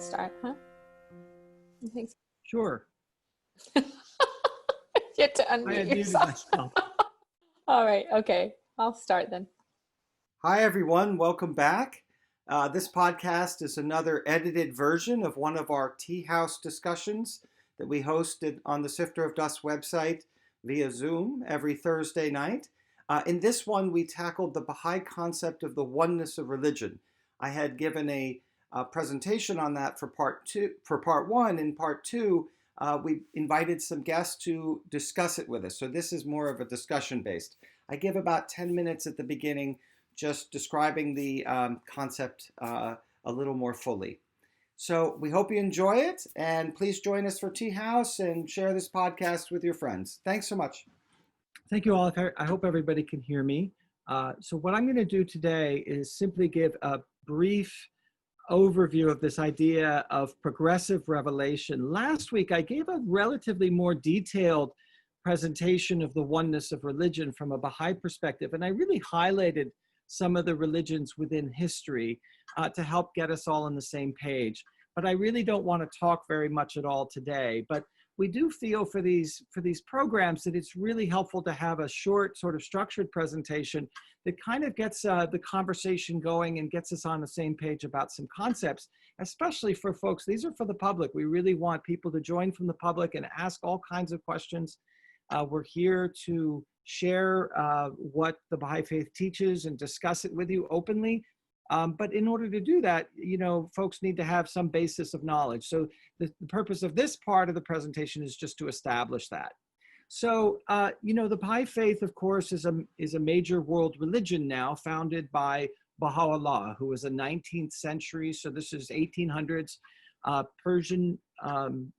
should start, huh? You think so? Sure. You have to I unmute had muted yourself. myself. All right, okay. I'll start then. Hi, everyone. Welcome back. This podcast is another edited version of one of our Tea House discussions that we hosted on the Sifter of Dust website via Zoom every Thursday night. In this one, we tackled the Baha'i concept of the oneness of religion. I had given a presentation on that for part one. In part two, we invited some guests to discuss it with us. So this is more of a discussion based. I give about 10 minutes at the beginning just describing the concept a little more fully. So we hope you enjoy it, and please join us for Tea House and share this podcast with your friends. Thanks so much. Thank you all. I hope everybody can hear me. So what I'm going to do today is simply give a brief overview of this idea of progressive revelation. Last week, I gave a relatively more detailed presentation of the oneness of religion from a Baha'i perspective, and I really highlighted some of the religions within history to help get us all on the same page. But I really don't want to talk very much at all today. But we do feel for these programs that it's really helpful to have a short, sort of structured presentation that kind of gets the conversation going and gets us on the same page about some concepts, especially for folks. These are for the public. We really want people to join from the public and ask all kinds of questions. We're here to share what the Baha'i faith teaches and discuss it with you openly. But in order to do that, folks need to have some basis of knowledge. So the purpose of this part of the presentation is just to establish that. So, the Baha'i faith, of course, is a major world religion now, founded by Baha'u'llah, who was a 19th century, so this is 1800s, Persian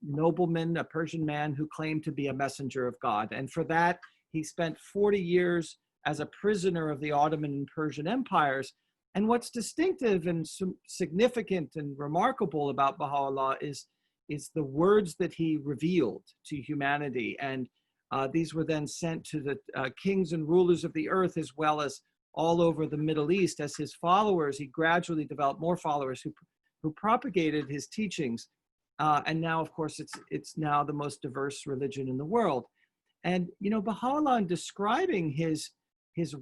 nobleman, a Persian man who claimed to be a messenger of God. And for that, he spent 40 years as a prisoner of the Ottoman and Persian empires. And what's distinctive and significant and remarkable about Baha'u'llah is the words that he revealed to humanity. And these were then sent to the kings and rulers of the earth, as well as all over the Middle East. As his followers, he gradually developed more followers who propagated his teachings. And now, of course, it's now the most diverse religion in the world. And, Baha'u'llah, in describing his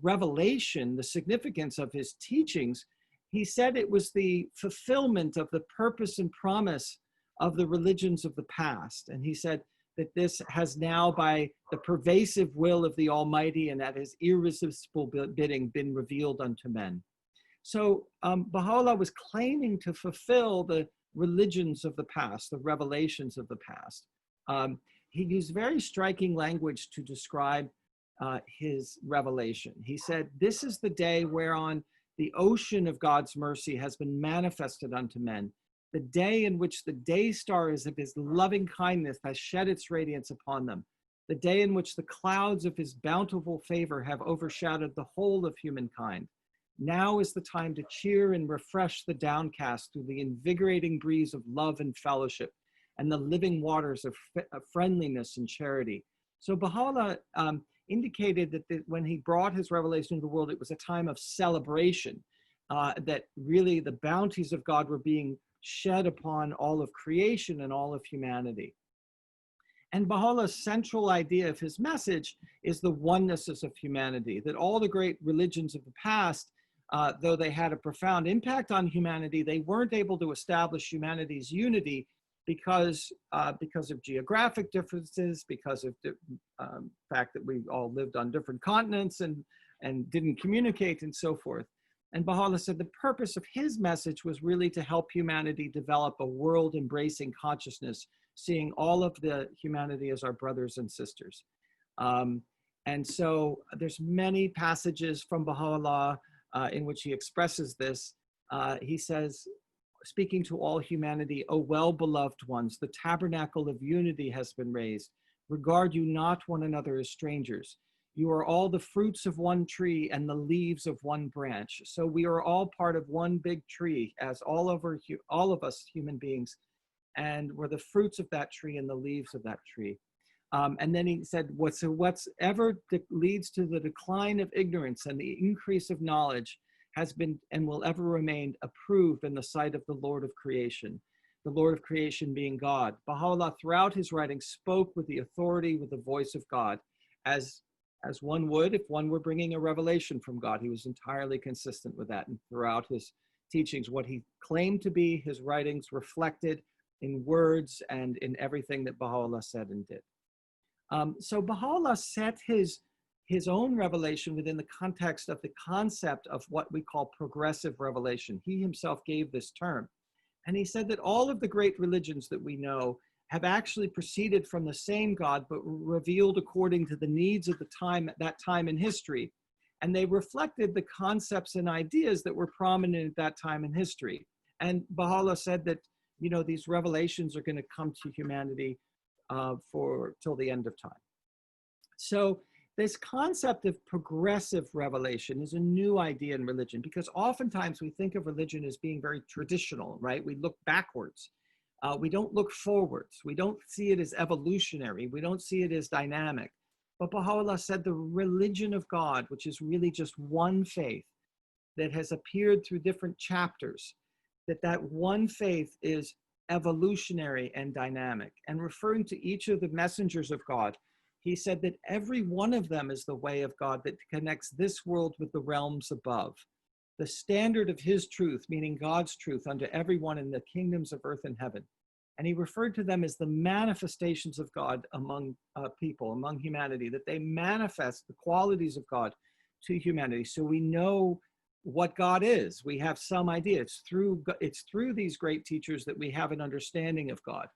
revelation, the significance of his teachings, he said it was the fulfillment of the purpose and promise of the religions of the past. And he said that this has now, by the pervasive will of the Almighty and at his irresistible bidding, been revealed unto men. So Baha'u'llah was claiming to fulfill the religions of the past, the revelations of the past. He used very striking language to describe his revelation. He said, "This is the day whereon the ocean of God's mercy has been manifested unto men, the day in which the day stars of his loving kindness has shed its radiance upon them, the day in which the clouds of his bountiful favor have overshadowed the whole of humankind. Now is the time to cheer and refresh the downcast through the invigorating breeze of love and fellowship and the living waters of friendliness and charity." So Baha'u'llah indicated that when he brought his revelation to the world, it was a time of celebration, that really the bounties of God were being shed upon all of creation and all of humanity. And Baha'u'llah's central idea of his message is the oneness of humanity, that all the great religions of the past, though they had a profound impact on humanity, they weren't able to establish humanity's unity because of geographic differences, because of the fact that we all lived on different continents and didn't communicate and so forth. And Baha'u'llah said the purpose of his message was really to help humanity develop a world-embracing consciousness, seeing all of the humanity as our brothers and sisters. And so there's many passages from Baha'u'llah in which he expresses this. He says, speaking to all humanity, "O well-beloved ones, the tabernacle of unity has been raised. Regard you not one another as strangers. You are all the fruits of one tree and the leaves of one branch." So we are all part of one big tree, as all of us human beings, and we're the fruits of that tree and the leaves of that tree. And then he said, whatsoever leads to the decline of ignorance and the increase of knowledge has been and will ever remain approved in the sight of the Lord of creation. the Lord of creation being God. Baha'u'llah, throughout his writings, spoke with the authority, with the voice of God, as one would if one were bringing a revelation from God. He was entirely consistent with that. And throughout his teachings, what he claimed to be, his writings reflected in words and in everything that Baha'u'llah said and did. So Baha'u'llah set his own revelation within the context of the concept of what we call progressive revelation. He himself gave this term. And he said that all of the great religions that we know have actually proceeded from the same God, but revealed according to the needs of the time, at that time in history. And they reflected the concepts and ideas that were prominent at that time in history. And Baha'u'llah said that, these revelations are going to come to humanity till the end of time. So this concept of progressive revelation is a new idea in religion, because oftentimes we think of religion as being very traditional, right? We look backwards. We don't look forwards. We don't see it as evolutionary. We don't see it as dynamic. But Baha'u'llah said the religion of God, which is really just one faith that has appeared through different chapters, that one faith is evolutionary and dynamic. And referring to each of the messengers of God, he said that every one of them is the way of God that connects this world with the realms above. The standard of his truth, meaning God's truth, unto everyone in the kingdoms of earth and heaven. And he referred to them as the manifestations of God among people, among humanity, that they manifest the qualities of God to humanity. So we know what God is. We have some idea. It's through these great teachers that we have an understanding of God.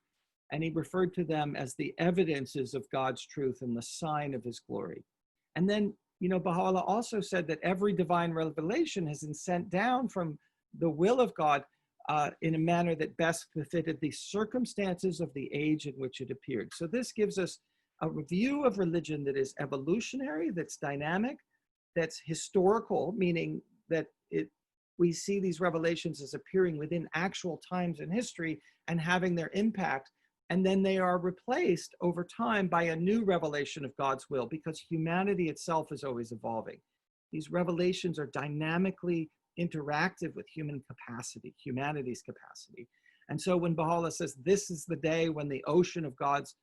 And he referred to them as the evidences of God's truth and the sign of his glory. And then, Baha'u'llah also said that every divine revelation has been sent down from the will of God in a manner that best befitted the circumstances of the age in which it appeared. So this gives us a review of religion that is evolutionary, that's dynamic, that's historical, meaning that we see these revelations as appearing within actual times in history and having their impact. And then they are replaced over time by a new revelation of God's will, because humanity itself is always evolving. These revelations are dynamically interactive with human capacity, humanity's capacity. And so when Baha'u'llah says, this is the day when the ocean of God's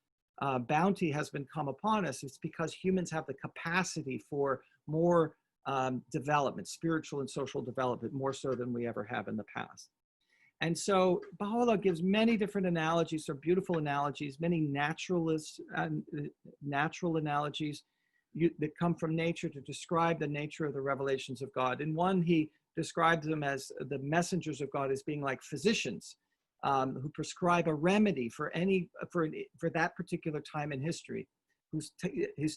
bounty has been come upon us, it's because humans have the capacity for more development, spiritual and social development, more so than we ever have in the past. And so Baha'u'llah gives many different analogies, or beautiful analogies, many natural analogies that come from nature to describe the nature of the revelations of God. In one, he describes them as the messengers of God as being like physicians who prescribe a remedy for that particular time in history, whose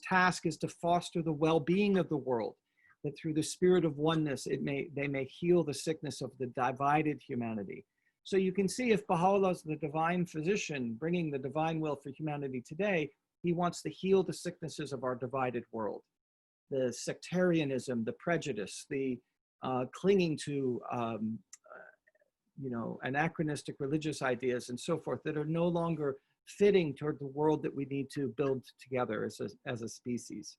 task is to foster the well-being of the world, that through the spirit of oneness, they may heal the sickness of the divided humanity. So you can see, if Baha'u'llah is the divine physician bringing the divine will for humanity today, he wants to heal the sicknesses of our divided world, the sectarianism, the prejudice, the clinging to anachronistic religious ideas and so forth that are no longer fitting toward the world that we need to build together as a species.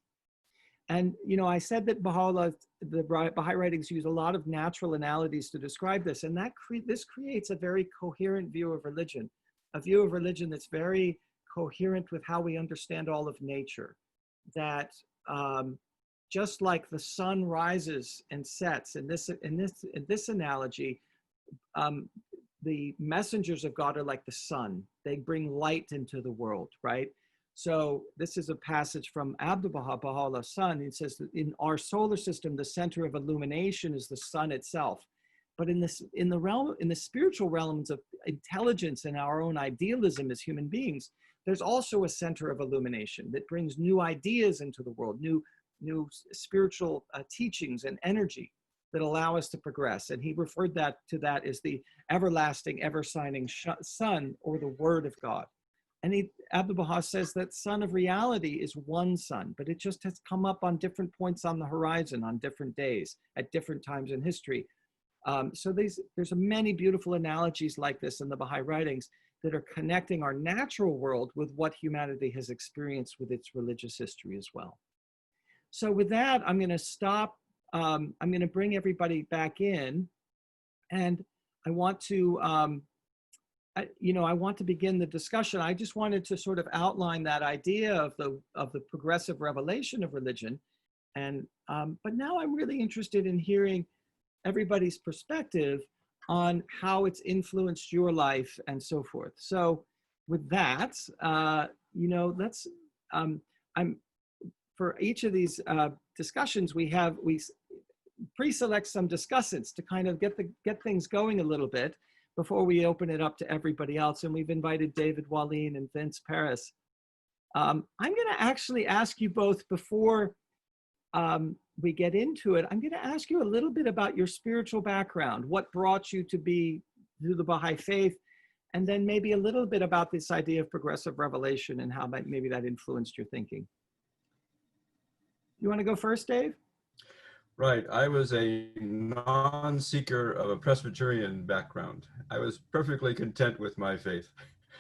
And, I said that Baha'u'llah, the Baha'i writings use a lot of natural analogies to describe this, and this creates a very coherent view of religion, a view of religion that's very coherent with how we understand all of nature, that just like the sun rises and sets, in this analogy, the messengers of God are like the sun. They bring light into the world, right? So this is a passage from Abdu'l-Baha, Baha'u'llah's son. He says that in our solar system, the center of illumination is the sun itself. But in the spiritual realms of intelligence and our own idealism as human beings, there's also a center of illumination that brings new ideas into the world, new spiritual teachings and energy that allow us to progress. And he referred to that as the everlasting, ever-shining sun, or the word of God. And Abdu'l-Baha says that sun of reality is one sun, but it just has come up on different points on the horizon on different days at different times in history. So there's many beautiful analogies like this in the Baha'i writings that are connecting our natural world with what humanity has experienced with its religious history as well. So with that, I'm going to stop. I'm going to bring everybody back in, and I want to I want to begin the discussion. I just wanted to sort of outline that idea of the progressive revelation of religion. And but now I'm really interested in hearing everybody's perspective on how it's influenced your life and so forth. So with that, let's, I'm, for each of these discussions, we pre-select some discussants to kind of get things going a little bit before we open it up to everybody else. And we've invited David Wallin and Vince Paris. I'm gonna actually ask you both before we get into it, I'm going to ask you a little bit about your spiritual background, what brought you to the Baha'i faith, and then maybe a little bit about this idea of progressive revelation and how maybe that influenced your thinking. You want to go first, Dave? Right. I was a non-seeker of a Presbyterian background. I was perfectly content with my faith.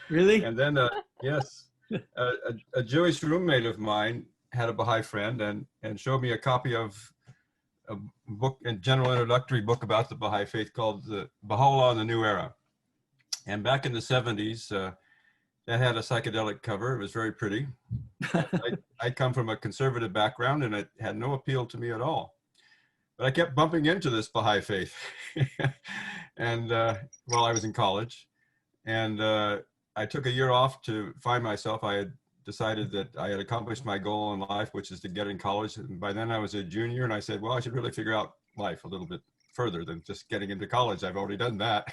Really? And then, yes, a Jewish roommate of mine had a Baha'i friend and showed me a copy of a book, a general introductory book about the Baha'i faith called the Baha'u'llah in the New Era. And back in the 70s, that had a psychedelic cover. It was very pretty. I come from a conservative background and it had no appeal to me at all. But I kept bumping into this Baha'i faith and while I was in college. And I took a year off to find myself. I had decided that I had accomplished my goal in life, which is to get in college. And by then I was a junior and I said, well, I should really figure out life a little bit further than just getting into college. I've already done that.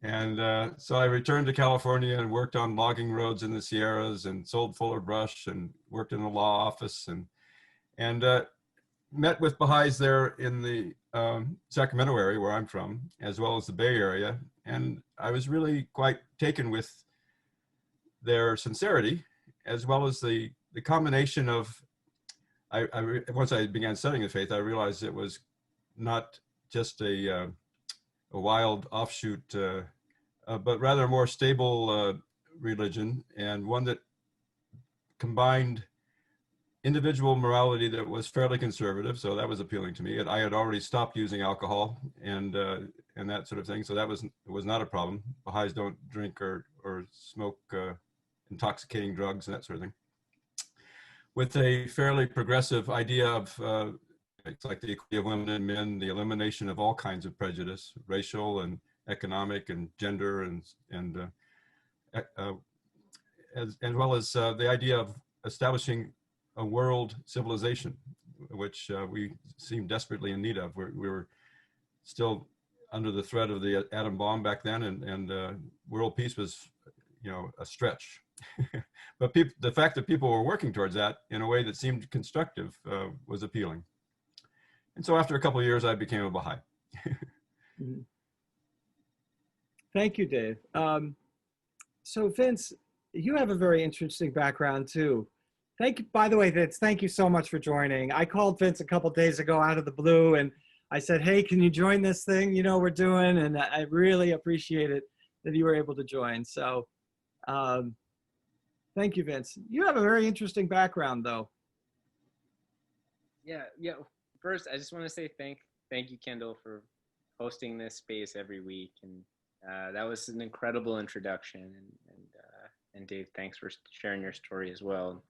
And so I returned to California and worked on logging roads in the Sierras and sold fuller brush and worked in the law office and met with Baha'is there in the Sacramento area where I'm from, as well as the Bay Area. And I was really quite taken with their sincerity, as well as the combination of, once I began studying the faith, I realized it was not just a wild offshoot, but rather a more stable religion, and one that combined individual morality that was fairly conservative. So that was appealing to me. And I had already stopped using alcohol and that sort of thing. So that was not a problem. Baha'is don't drink or smoke intoxicating drugs and that sort of thing. With a fairly progressive idea of it's like the equality of women and men, the elimination of all kinds of prejudice, racial and economic and gender, as well as the idea of establishing a world civilization, which we seem desperately in need of. We were still under the threat of the atom bomb back then, and world peace was, a stretch. But the fact that people were working towards that in a way that seemed constructive was appealing. And so after a couple of years, I became a Baha'i. Thank you, Dave. So Vince, you have a very interesting background too. By the way, Vince, thank you so much for joining. I called Vince a couple of days ago out of the blue and I said, hey, can you join this thing we're doing? And I really appreciate it that you were able to join. So thank you, Vince. You have a very interesting background though. Yeah. First, I just want to say thank you, Kendall, for hosting this space every week. And that was an incredible introduction. And Dave, thanks for sharing your story as well.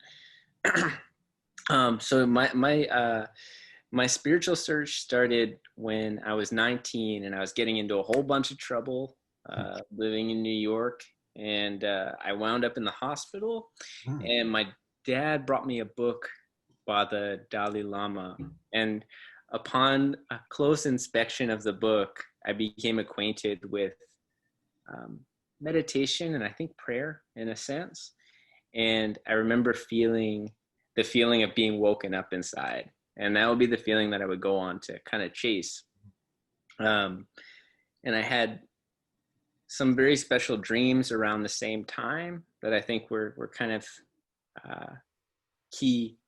So my spiritual search started when I was 19 and I was getting into a whole bunch of trouble living in New York. And I wound up in the hospital. And my dad brought me a book by the Dalai Lama. And upon a close inspection of the book, I became acquainted with meditation and I think prayer in a sense. And I remember feeling the feeling of being woken up inside. And that would be the feeling that I would go on to kind of chase. And I had some very special dreams around the same time that I think were kind of key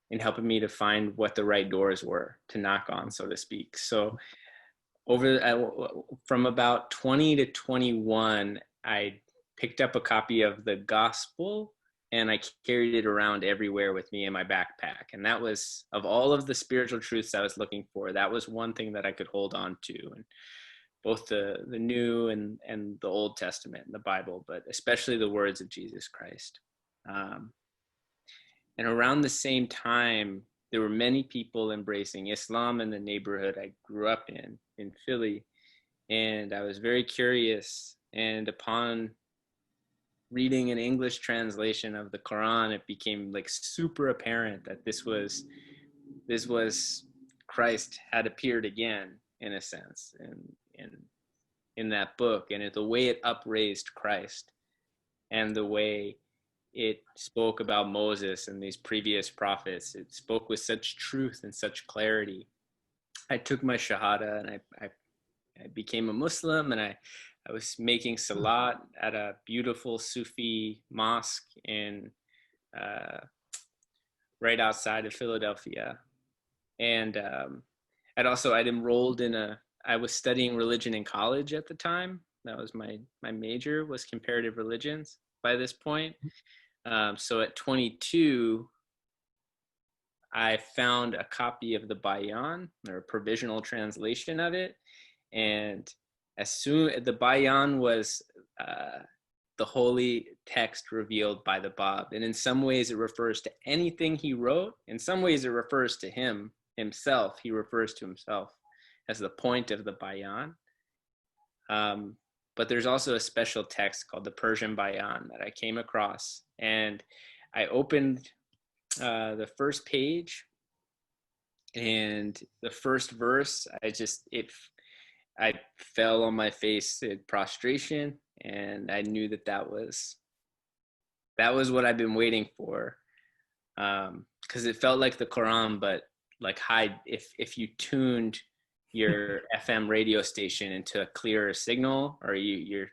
in helping me to find what the right doors were to knock on, so to speak. So from about 20 to 21, I picked up a copy of the gospel and I carried it around everywhere with me in my backpack. And that was, of all of the spiritual truths I was looking for, that was one thing that I could hold on to. And both the New and the Old Testament and the Bible, but especially the words of Jesus Christ. And around the same time, there were many people embracing Islam in the neighborhood I grew up in Philly. And I was very curious. And upon reading an English translation of the Quran, it became like super apparent that this was Christ had appeared again, in a sense, in that book, and the way it upraised Christ, and the way it spoke about Moses and these previous prophets. It spoke with such truth and such clarity. I took my Shahada, and I became a Muslim, and I was making salat at a beautiful Sufi mosque in right outside of Philadelphia. And I'd enrolled I was studying religion in college at the time. That was my major, was comparative religions by this point. So at 22, I found a copy of the Bayan, or a provisional translation of it. And the Bayan was the holy text revealed by the Bab. And in some ways it refers to anything he wrote. In some ways it refers to himself. He refers to himself as the point of the Bayan. But there's also a special text called the Persian Bayan that I came across. And I opened the first page, and the first verse, I fell on my face in prostration, and I knew that was what I've been waiting for, because it felt like the Quran, but like if you tuned your FM radio station into a clearer signal, or you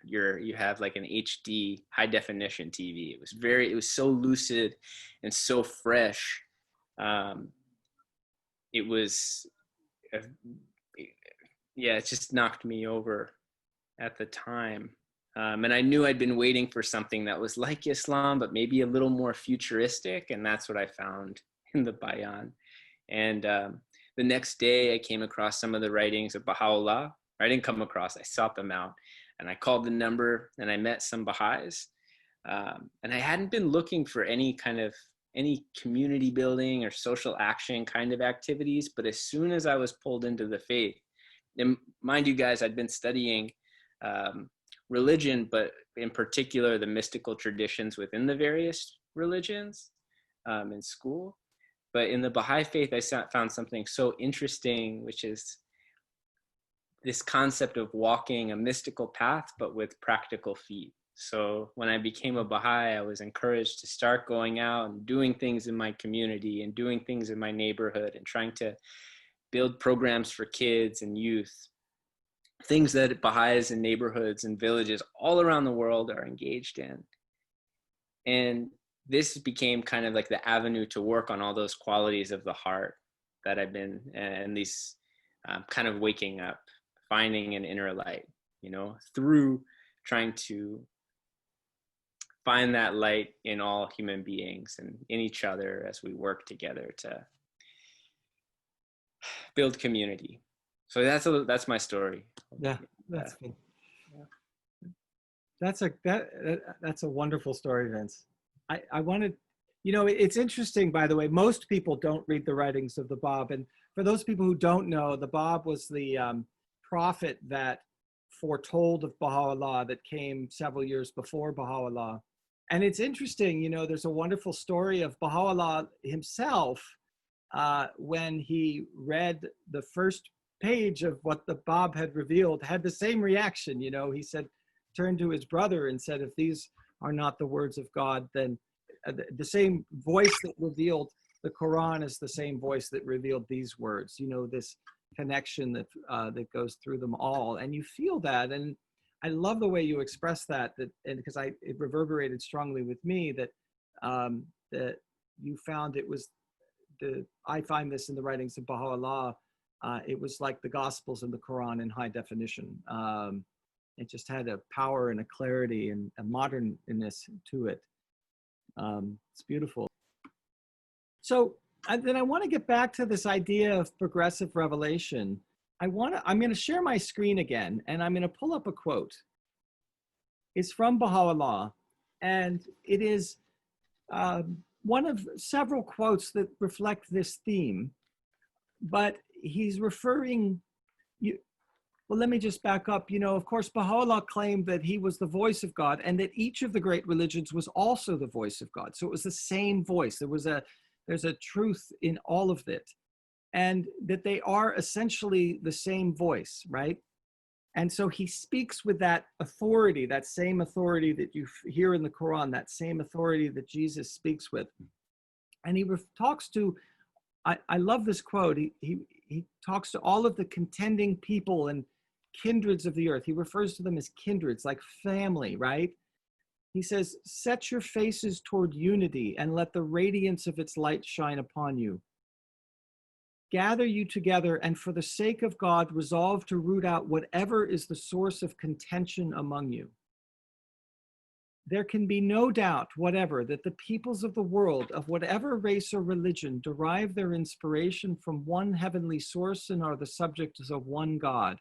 have like an HD high definition TV. It was so lucid and so fresh. It just knocked me over at the time. And I knew I'd been waiting for something that was like Islam, but maybe a little more futuristic. And that's what I found in the Bayan. And the next day I came across some of the writings of Baha'u'llah. I didn't come across, I sought them out. And I called the number, and I met some Baha'is. And I hadn't been looking for any community building or social action kind of activities. But as soon as I was pulled into the faith, and mind you guys, I'd been studying religion, but in particular the mystical traditions within the various religions in school. But in the Baha'i faith, I found something so interesting, which is this concept of walking a mystical path, but with practical feet. So when I became a Baha'i, I was encouraged to start going out and doing things in my community and doing things in my neighborhood and trying to build programs for kids and youth, things that Baha'is in neighborhoods and villages all around the world are engaged in. And this became kind of like the avenue to work on all those qualities of the heart that I've been, and these kind of waking up, finding an inner light, through trying to find that light in all human beings and in each other as we work together to build community. So that's my story. Yeah, that's good. That's a wonderful story, Vince. I wanted, it's interesting, by the way, most people don't read the writings of the Bab. And for those people who don't know, the Bab was the prophet that foretold of Baha'u'llah, that came several years before Baha'u'llah. And it's interesting, there's a wonderful story of Baha'u'llah himself when he read the first page of what the Bab had revealed, had the same reaction. He said, turned to his brother and said, if these are not the words of God, then the same voice that revealed the Quran is the same voice that revealed these words. This connection that goes through them all, and you feel that. And I love the way you express that, and because it reverberated strongly with me that that you found it was I find this in the writings of Baha'u'llah. It was like the Gospels and the Quran in high definition. It just had a power and a clarity and a modernness to it. It's beautiful. So then I want to get back to this idea of progressive revelation. I'm going to share my screen again, and I'm going to pull up a quote. It's from Baha'u'llah, and it is one of several quotes that reflect this theme, but he's referring, well, let me just back up. Of course, Baha'u'llah claimed that he was the voice of God and that each of the great religions was also the voice of God. So it was the same voice. There's a truth in all of it, and that they are essentially the same voice, right? And so he speaks with that authority, that same authority that you hear in the Quran, that same authority that Jesus speaks with. And he talks to, I love this quote, he talks to all of the contending people and kindreds of the earth. He refers to them as kindreds, like family, right? He says, set your faces toward unity and let the radiance of its light shine upon you. Gather you together, and for the sake of God, resolve to root out whatever is the source of contention among you. There can be no doubt whatever that the peoples of the world, of whatever race or religion, derive their inspiration from one heavenly source and are the subjects of one God.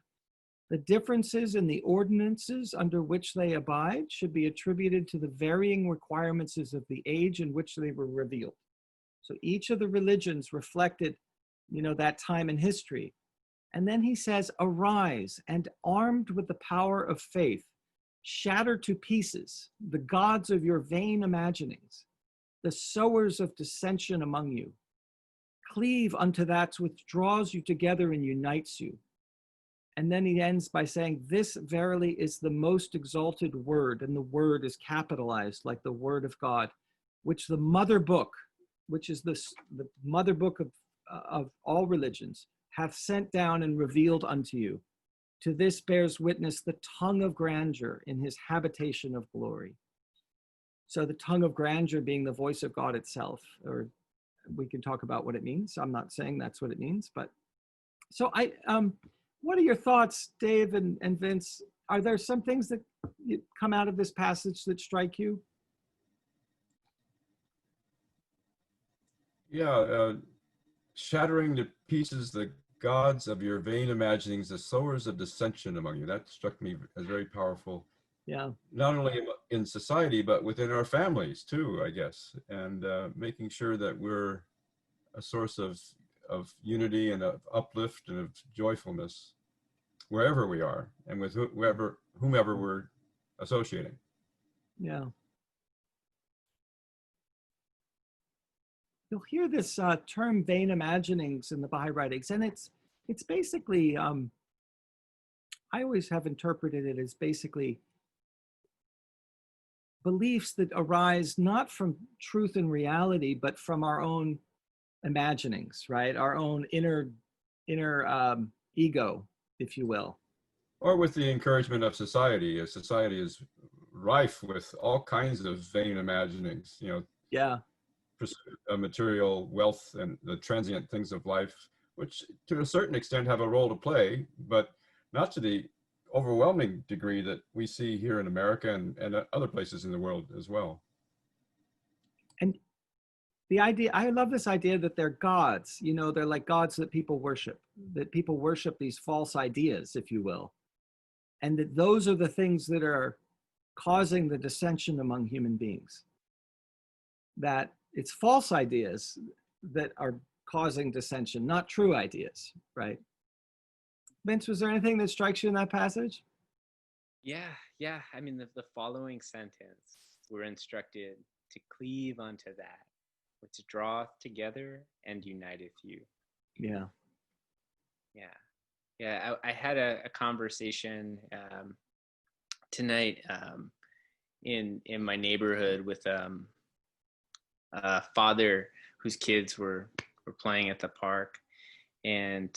The differences in the ordinances under which they abide should be attributed to the varying requirements of the age in which they were revealed. So each of the religions reflected that time in history. And then he says, arise and armed with the power of faith, shatter to pieces the gods of your vain imaginings, the sowers of dissension among you. Cleave unto that which draws you together and unites you. And then he ends by saying, this verily is the most exalted word, and the word is capitalized like the word of God, which the mother book, which is the mother book of all religions, hath sent down and revealed unto you. To this bears witness the tongue of grandeur in his habitation of glory. So the tongue of grandeur being the voice of God itself, or we can talk about what it means. I'm not saying that's what it means, but so what are your thoughts, Dave and Vince? Are there some things that come out of this passage that strike you? Yeah, shattering to pieces the gods of your vain imaginings, the sowers of dissension among you. That struck me as very powerful. Yeah. Not only in society, but within our families too, I guess. And making sure that we're a source of unity and of uplift and of joyfulness wherever we are and with whomever we're associating. Yeah. You'll hear this term vain imaginings in the Baha'i writings, and it's basically, I always have interpreted it as basically beliefs that arise not from truth and reality, but from our own imaginings, right? Our own inner ego, if you will. Or with the encouragement of society. A society is rife with all kinds of vain imaginings, Yeah. Pursuit of material wealth and the transient things of life, which to a certain extent have a role to play, but not to the overwhelming degree that we see here in America and other places in the world as well. And the idea, I love this idea that they're gods, they're like gods that people worship these false ideas, if you will. And that those are the things that are causing the dissension among human beings. That it's false ideas that are causing dissension, not true ideas, right? Vince, was there anything that strikes you in that passage? Yeah. I mean, the following sentence, we're instructed to cleave unto that which draweth together and uniteth you. Yeah. I had a conversation tonight in my neighborhood with a father whose kids were playing at the park, and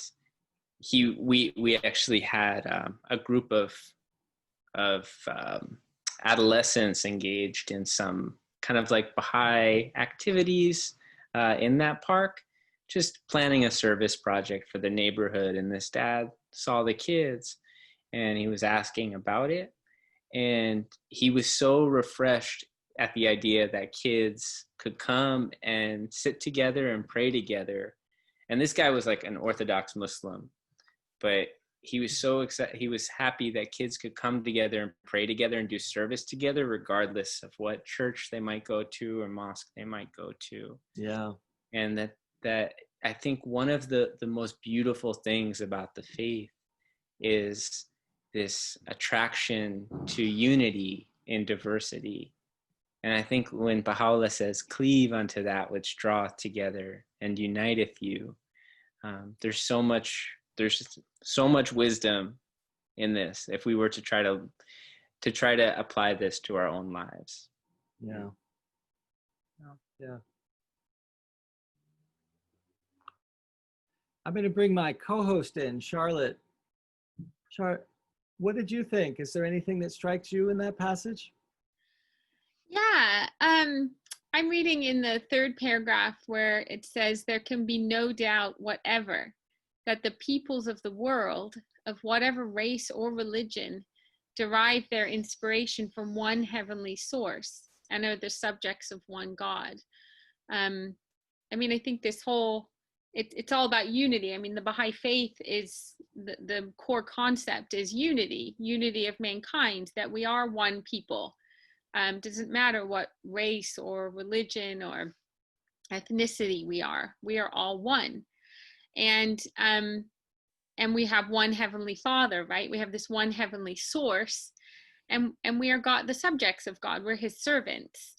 we actually had a group of adolescents engaged in some kind of like Baha'i activities in that park, just planning a service project for the neighborhood. And this dad saw the kids and he was asking about it. And he was so refreshed at the idea that kids could come and sit together and pray together. And this guy was like an Orthodox Muslim. but he was so excited. He was happy that kids could come together and pray together and do service together, regardless of what church they might go to or mosque they might go to. Yeah. And that I think one of the most beautiful things about the faith is this attraction to unity in diversity. And I think when Baha'u'llah says, cleave unto that which draweth together and uniteth you, there's so much wisdom in this if we were to try to apply this to our own lives. Yeah. Yeah. I'm going to bring my co-host in, Charlotte. Charlotte, what did you think? Is there anything that strikes you in that passage? Yeah, I'm reading in the third paragraph where it says, there can be no doubt whatever that the peoples of the world, of whatever race or religion, derive their inspiration from one heavenly source and are the subjects of one God. I mean, I think this whole, it's all about unity. I mean, the Baha'i faith is, the core concept is unity of mankind, that we are one people. Doesn't matter what race or religion or ethnicity we are all one. And we have one heavenly Father, right? We have this one heavenly source, and we are God, the subjects of God. We're his servants.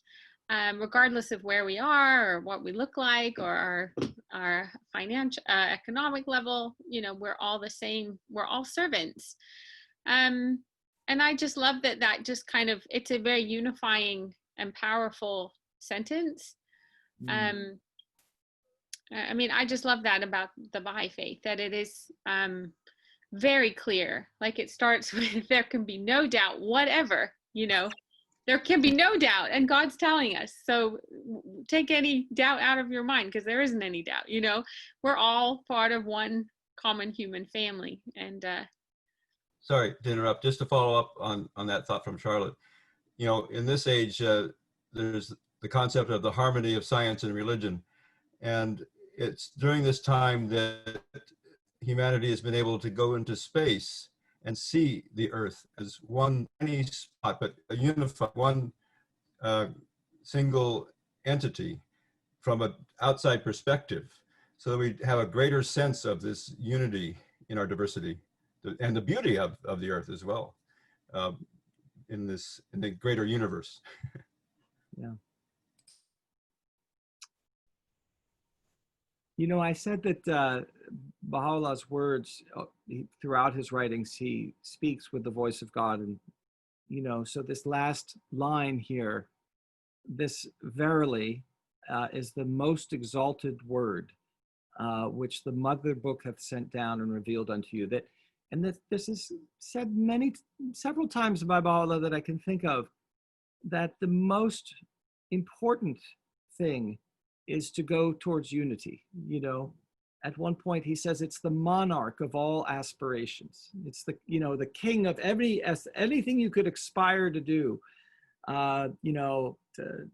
Regardless of where we are or what we look like or our financial, economic level, you know, we're all the same. We're all servants. And I just love that just kind of, it's a very unifying and powerful sentence. I mean, I just love that about the Baha'i faith, that it is very clear. Like, it starts with, there can be no doubt whatever, you know. There can be no doubt, and God's telling us. So take any doubt out of your mind, because there isn't any doubt. You know, we're all part of one common human family. And sorry to interrupt. Just to follow up on that thought from Charlotte. You know, in this age, there's the concept of the harmony of science and religion, and it's during this time that humanity has been able to go into space and see the Earth as one tiny spot, but a unified, one single entity from an outside perspective, so that we have a greater sense of this unity in our diversity and the beauty of the Earth as well, in the greater universe. Yeah. You know, I said that Baha'u'llah's words, throughout his writings, he speaks with the voice of God. And, you know, so this last line here, this verily is the most exalted word, which the mother book hath sent down and revealed unto you. And this is said several times by Baha'u'llah that I can think of, that the most important thing is to go towards unity. You know, at one point he says it's the monarch of all aspirations. It's the, you know, the king of anything you could aspire to do, you know, to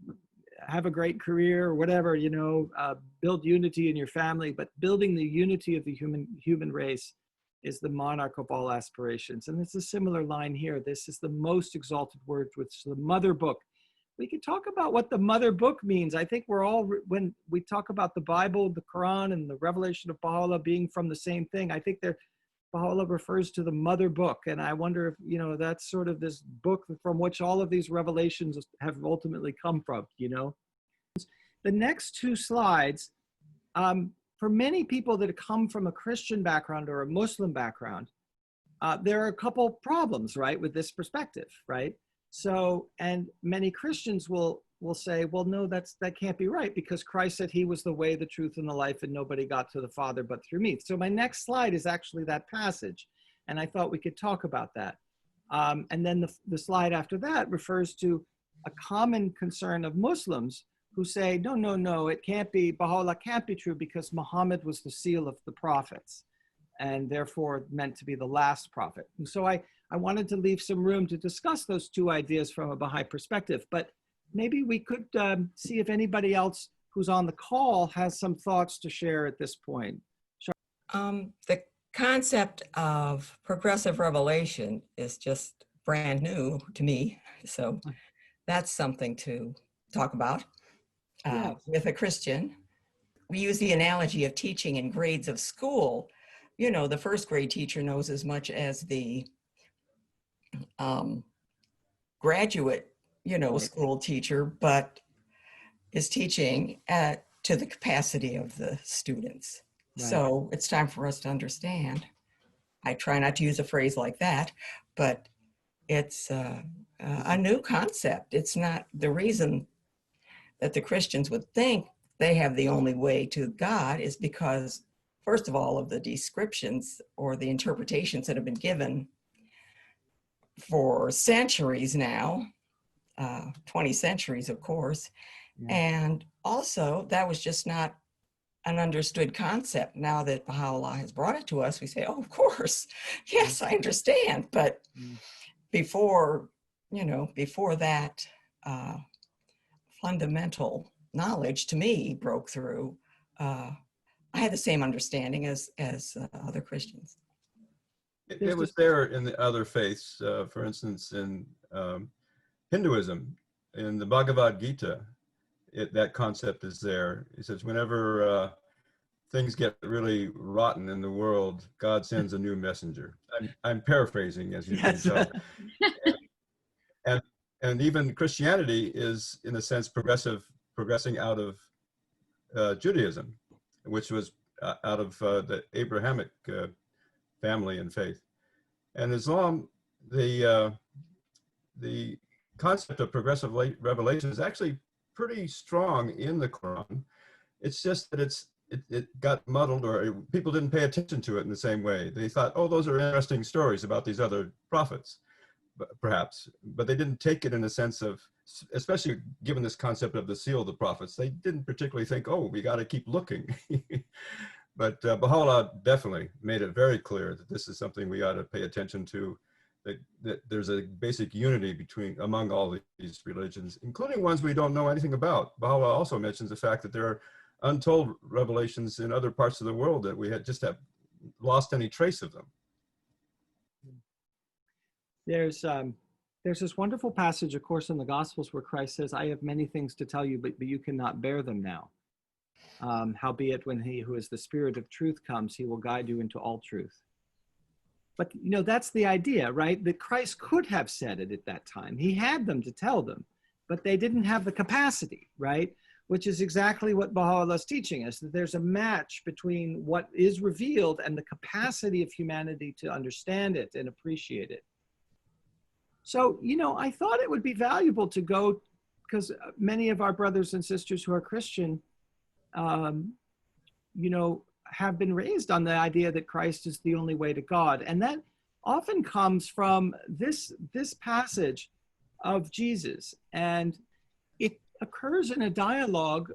have a great career or whatever, you know, build unity in your family, but building the unity of the human race is the monarch of all aspirations. And it's a similar line here. This is the most exalted word, which is the mother book. We could talk about what the mother book means. I think we're all, when we talk about the Bible, the Quran, and the revelation of Baha'u'llah being from the same thing, I think Baha'u'llah refers to the mother book. And I wonder if, you know, that's sort of this book from which all of these revelations have ultimately come from, you know. The next two slides, for many people that come from a Christian background or a Muslim background, there are a couple problems, right, with this perspective, right? So, and many Christians will say, well, no, that can't be right, because Christ said he was the way, the truth, and the life, and nobody got to the Father but through me. So my next slide is actually that passage, and I thought we could talk about that. And then the slide after that refers to a common concern of Muslims who say, no, it can't be, Baha'u'llah can't be true, because Muhammad was the seal of the prophets, and therefore meant to be the last prophet. And so I wanted to leave some room to discuss those two ideas from a Baha'i perspective, but maybe we could see if anybody else who's on the call has some thoughts to share at this point. The concept of progressive revelation is just brand new to me. So that's something to talk about with a Christian. We use the analogy of teaching in grades of school. You know, the first grade teacher knows as much as the graduate, school teacher, but is teaching to the capacity of the students. Right. So it's time for us to understand. I try not to use a phrase like that, but it's a new concept. It's not the reason that the Christians would think they have the only way to God is because, first of all, of the descriptions or the interpretations that have been given for centuries now, 20 centuries, of course. Yeah. And also, that was just not an understood concept. Now that Baha'u'llah has brought it to us, we say, oh, of course, yes, I understand. But before that fundamental knowledge to me broke through, I had the same understanding as other Christians. It was there in the other faiths, for instance, in Hinduism, in the Bhagavad Gita, that concept is there. It says whenever things get really rotten in the world, God sends a new messenger. I'm paraphrasing, as you can tell. And even Christianity is, in a sense, progressing out of Judaism, which was out of the Abrahamic family and faith. And Islam, the concept of progressive revelation is actually pretty strong in the Quran. It's just that it got muddled, or people didn't pay attention to it in the same way. They thought, oh, those are interesting stories about these other prophets, perhaps, but they didn't take it in a sense of, especially given this concept of the seal of the prophets, they didn't particularly think, oh, we got to keep looking. But Baha'u'llah definitely made it very clear that this is something we ought to pay attention to, that there's a basic unity among all these religions, including ones we don't know anything about. Baha'u'llah also mentions the fact that there are untold revelations in other parts of the world that we just have lost any trace of them. There's this wonderful passage, of course, in the Gospels where Christ says, I have many things to tell you, but you cannot bear them now. Howbeit, when he who is the Spirit of truth comes, he will guide you into all truth. But, that's the idea, right? That Christ could have said it at that time. He had them to tell them, but they didn't have the capacity, right? Which is exactly what Baha'u'llah is teaching us, that there's a match between what is revealed and the capacity of humanity to understand it and appreciate it. So, I thought it would be valuable to go, because many of our brothers and sisters who are Christian, have been raised on the idea that Christ is the only way to God. And that often comes from this passage of Jesus. And it occurs in a dialogue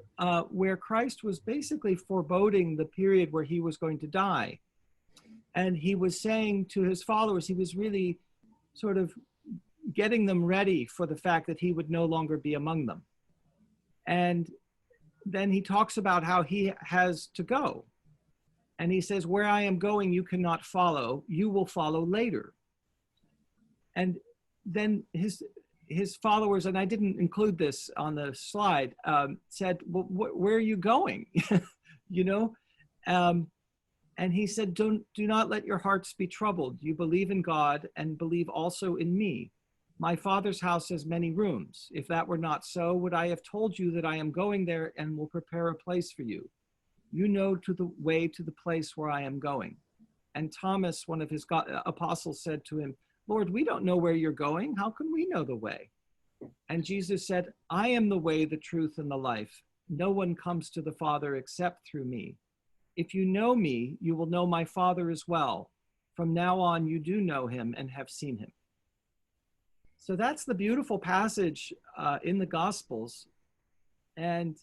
where Christ was basically foreboding the period where he was going to die. And he was saying to his followers, he was really sort of getting them ready for the fact that he would no longer be among them. And then he talks about how he has to go. And he says, where I am going, you cannot follow. You will follow later. And then his followers, and I didn't include this on the slide, said, well, where are you going? And he said, do not let your hearts be troubled. You believe in God and believe also in me. My Father's house has many rooms. If that were not so, would I have told you that I am going there and will prepare a place for you? You know the way to the place where I am going. And Thomas, one of his apostles, said to him, Lord, we don't know where you're going. How can we know the way? And Jesus said, I am the way, the truth, and the life. No one comes to the Father except through me. If you know me, you will know my Father as well. From now on, you do know him and have seen him. So that's the beautiful passage in the Gospels. And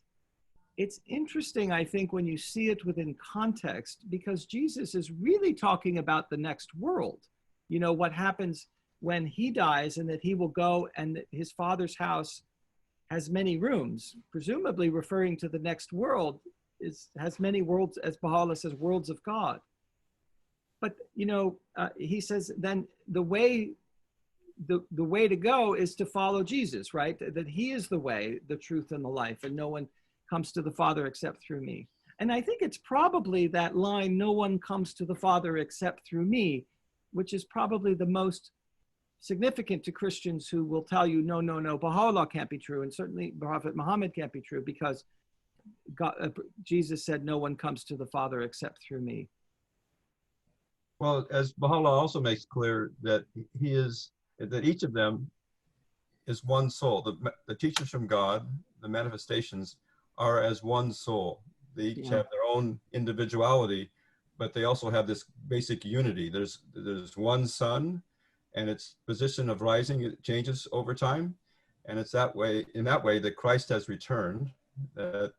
it's interesting, I think, when you see it within context, because Jesus is really talking about the next world. What happens when he dies, and that he will go and his Father's house has many rooms, presumably referring to the next world, has many worlds, as Baha'u'llah says, worlds of God. but he says then the way to go is to follow Jesus, right? That he is the way, the truth, and the life, and no one comes to the Father except through me. And I think it's probably that line, no one comes to the Father except through me, which is probably the most significant to Christians who will tell you, no, Baha'u'llah can't be true. And certainly Prophet Muhammad can't be true because Jesus said, no one comes to the Father except through me. Well, as Baha'u'llah also makes clear that that each of them is one soul. The teachers from God, the manifestations, are as one soul. They each have their own individuality, but they also have this basic unity. There's one sun, and its position of rising, it changes over time. And it's in that way that Christ has returned. That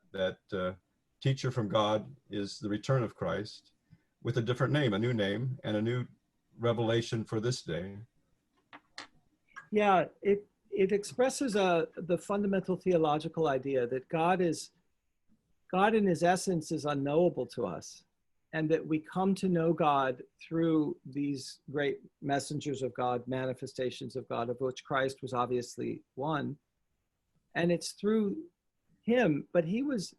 teacher from God is the return of Christ with a different name, a new name, and a new revelation for this day. Yeah, it expresses the fundamental theological idea that God in his essence is unknowable to us, and that we come to know God through these great messengers of God, manifestations of God, of which Christ was obviously one. And it's through him, but he was,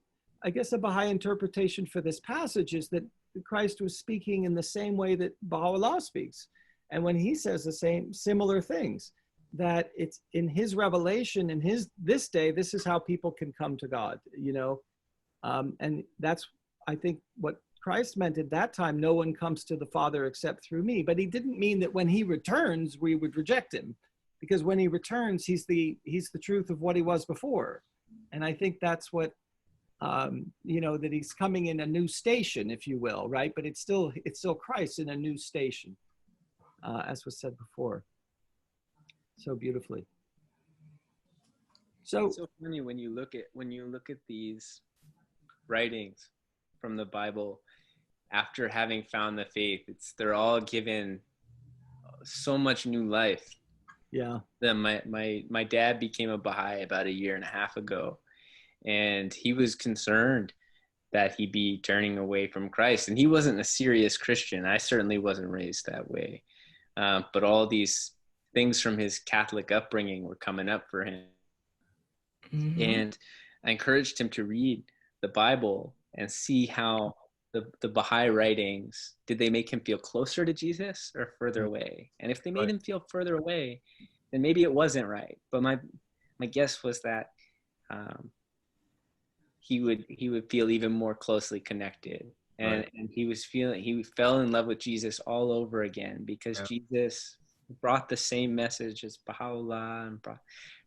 I guess a Baha'i interpretation for this passage is that Christ was speaking in the same way that Baha'u'llah speaks. And when he says similar things, that it's in his revelation, in this day, this is how people can come to God, and that's, I think, what Christ meant at that time. No one comes to the Father except through me. But he didn't mean that when he returns, we would reject him, because when he returns, he's the truth of what he was before. And I think that's what, that he's coming in a new station, if you will, right? But it's still Christ in a new station, as was said before, so beautifully. So it's so funny when you look at these writings from the Bible after having found the faith. They're all given so much new life. Yeah. Then my dad became a Baha'i about 1.5 years ago, and he was concerned that he'd be turning away from Christ. And he wasn't a serious Christian. I certainly wasn't raised that way. But all these things from his Catholic upbringing were coming up for him. Mm-hmm. And I encouraged him to read the Bible and see how the Baha'i writings, did they make him feel closer to Jesus or further away? And if they made him feel further away, then maybe it wasn't right. But my guess was that he would feel even more closely connected. And he fell in love with Jesus all over again, because Jesus brought the same message as Baha'u'llah and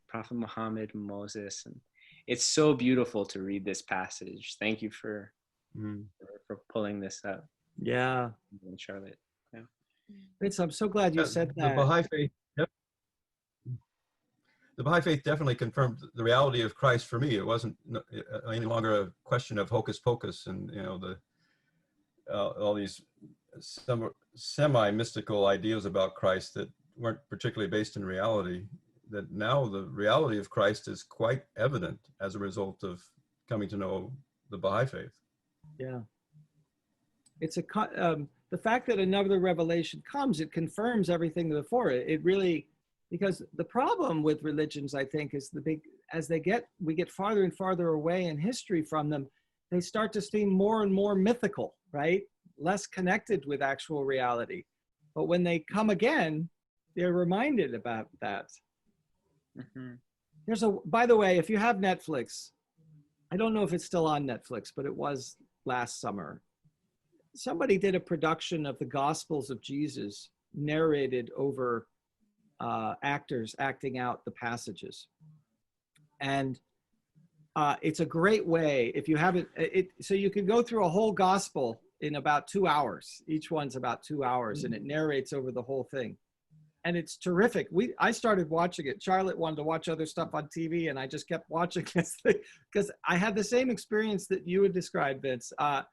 Prophet Muhammad and Moses. And it's so beautiful to read this passage. Thank you for pulling this up. Yeah. Charlotte. Yeah. I'm so glad you said that. The Baha'i faith definitely confirmed the reality of Christ for me. It wasn't any longer a question of hocus pocus and all these semi-mystical ideas about Christ that weren't particularly based in reality. That now the reality of Christ is quite evident as a result of coming to know the Baha'i faith. Yeah. It's the fact that another revelation comes, it confirms everything before it. It really, because the problem with religions, I think, is we get farther and farther away in history from them, they start to seem more and more mythical, right? Less connected with actual reality. But when they come again, they're reminded about that. Mm-hmm. By the way, if you have Netflix, I don't know if it's still on Netflix, but it was last summer. Somebody did a production of the Gospels of Jesus, narrated over actors acting out the passages. And it's a great way, if you haven't, so you can go through a whole gospel in about 2 hours. Each one's about 2 hours, and it narrates over the whole thing. And it's terrific. I started watching it. Charlotte wanted to watch other stuff on TV, and I just kept watching this thing because I had the same experience that you had described, Vince. And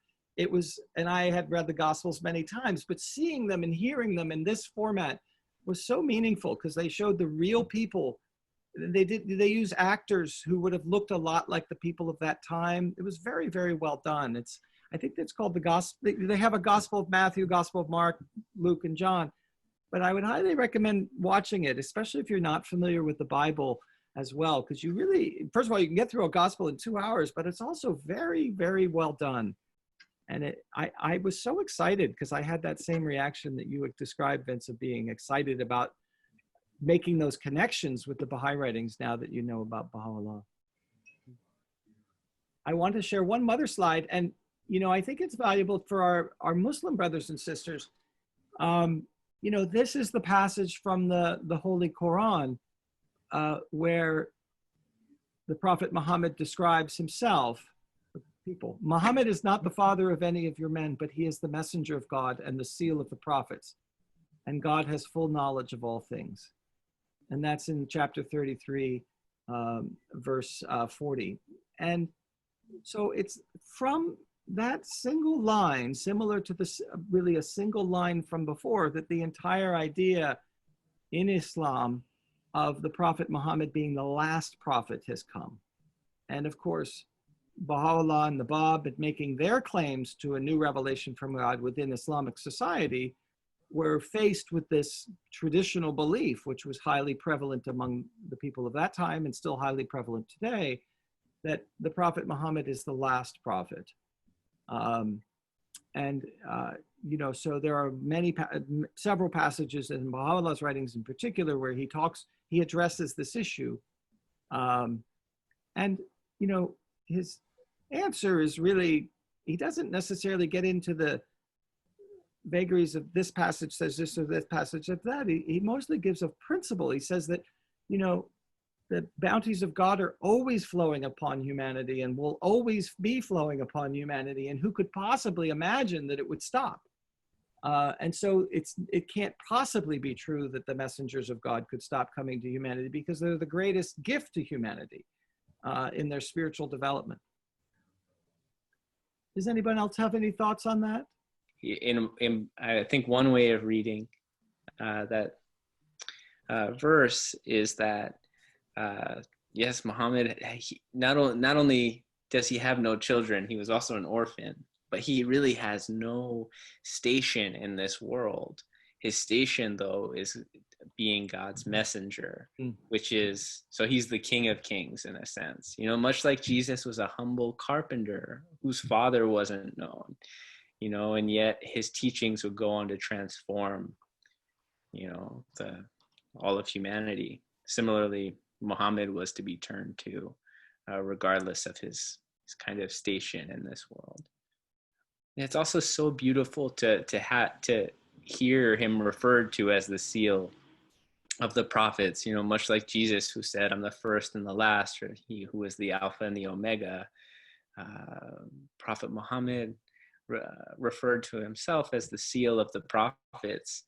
I had read the Gospels many times, but seeing them and hearing them in this format was so meaningful because they showed the real people. They use actors who would have looked a lot like the people of that time. It was very, very well done. I think it's called the Gospel. They have a Gospel of Matthew, Gospel of Mark, Luke, and John. But I would highly recommend watching it, especially if you're not familiar with the Bible as well, because you really, first of all, you can get through a gospel in 2 hours, but it's also very, very well done. And I was so excited because I had that same reaction that you would describe, Vince, of being excited about making those connections with the Baha'i writings now that you know about Baha'u'llah. I want to share one mother slide, and I think it's valuable for our Muslim brothers and sisters. This is the passage from the Holy Quran where the Prophet Muhammad describes himself. People. Muhammad is not the father of any of your men, but he is the messenger of God and the seal of the prophets. And God has full knowledge of all things. And that's in chapter 33, verse 40. And so it's from that single line, similar to this, really a single line from before, that the entire idea in Islam of the Prophet Muhammad being the last prophet has come. And of course, Baha'u'llah and the Bab, making their claims to a new revelation from God within Islamic society, were faced with this traditional belief, which was highly prevalent among the people of that time and still highly prevalent today, that the Prophet Muhammad is the last prophet. So there are several passages in Baha'u'llah's writings in particular where he addresses this issue. His answer is really, he doesn't necessarily get into the vagaries of this passage says this or this passage says that. He mostly gives a principle. He says that, the bounties of God are always flowing upon humanity and will always be flowing upon humanity. And who could possibly imagine that it would stop? And so it can't possibly be true that the messengers of God could stop coming to humanity, because they're the greatest gift to humanity in their spiritual development. Does anybody else have any thoughts on that? I think one way of reading that verse is that yes, Muhammad, not only does he have no children, he was also an orphan, but he really has no station in this world. His station, though, is being God's messenger, which is, so he's the King of Kings in a sense. Much like Jesus was a humble carpenter whose father wasn't known, and yet his teachings would go on to transform, all of humanity. Similarly, Muhammad was to be turned to, regardless of his kind of station in this world. And it's also so beautiful to hear him referred to as the seal of the prophets, much like Jesus, who said, "I'm the first and the last," or he who is the Alpha and the Omega. Prophet Muhammad referred to himself as the seal of the prophets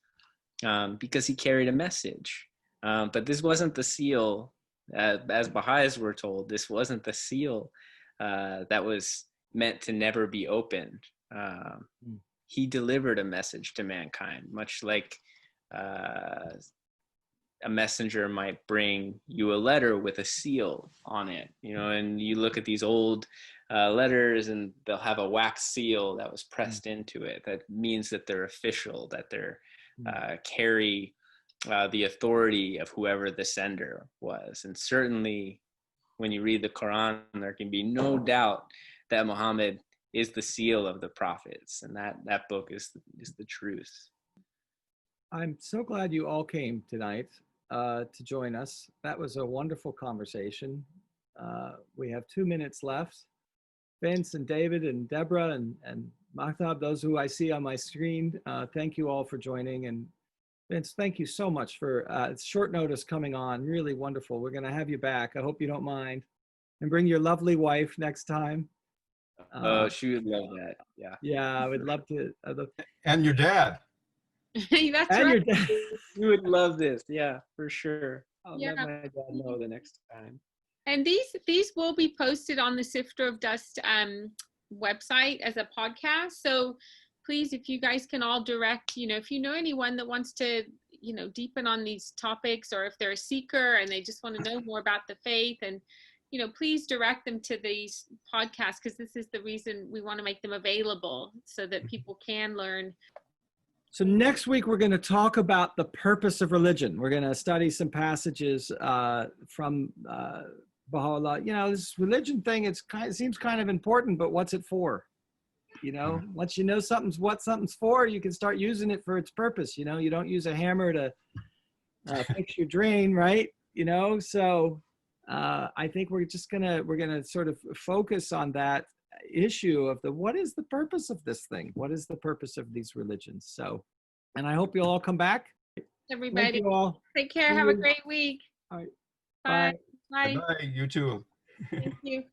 because he carried a message. But this wasn't the seal, as Baha'is were told, this wasn't the seal that was meant to never be opened. He delivered a message to mankind, much like a messenger might bring you a letter with a seal on it, and you look at these old letters and they'll have a wax seal that was pressed into it. That means that they're official, that they're carry the authority of whoever the sender was. And certainly when you read the Quran, there can be no doubt that Muhammad is the seal of the prophets, and that book is the truth. I'm so glad you all came tonight to join us. That was a wonderful conversation. We have 2 minutes left. Vince and David and Deborah and Mahtab, those who I see on my screen, thank you all for joining. And Vince, thank you so much for short notice coming on. Really wonderful. We're going to have you back. I hope you don't mind. And bring your lovely wife next time. She would love that. Yeah. Yeah, I would love to. And your dad. That's and right. your dad. You would love this. Yeah, for sure. I'll Yeah. let my dad know the next time. And these will be posted on the Sifter of Dust website as a podcast. So please, if you guys can all direct, if you know anyone that wants to, deepen on these topics, or if they're a seeker and they just want to know more about the faith, and please direct them to these podcasts, because this is the reason we want to make them available so that people can learn. So next week, we're going to talk about the purpose of religion. We're going to study some passages from Baha'u'llah. This religion thing, it seems kind of important, but what's it for? Once you know what something's for, you can start using it for its purpose. You don't use a hammer to fix your drain, right? So I think we're gonna sort of focus on that issue of what is the purpose of this thing? What is the purpose of these religions? So, and I hope you'll all come back. Everybody, thank you all. Take care. Have a great week. All right. Bye. Bye. Bye. Bye. You too. Thank you.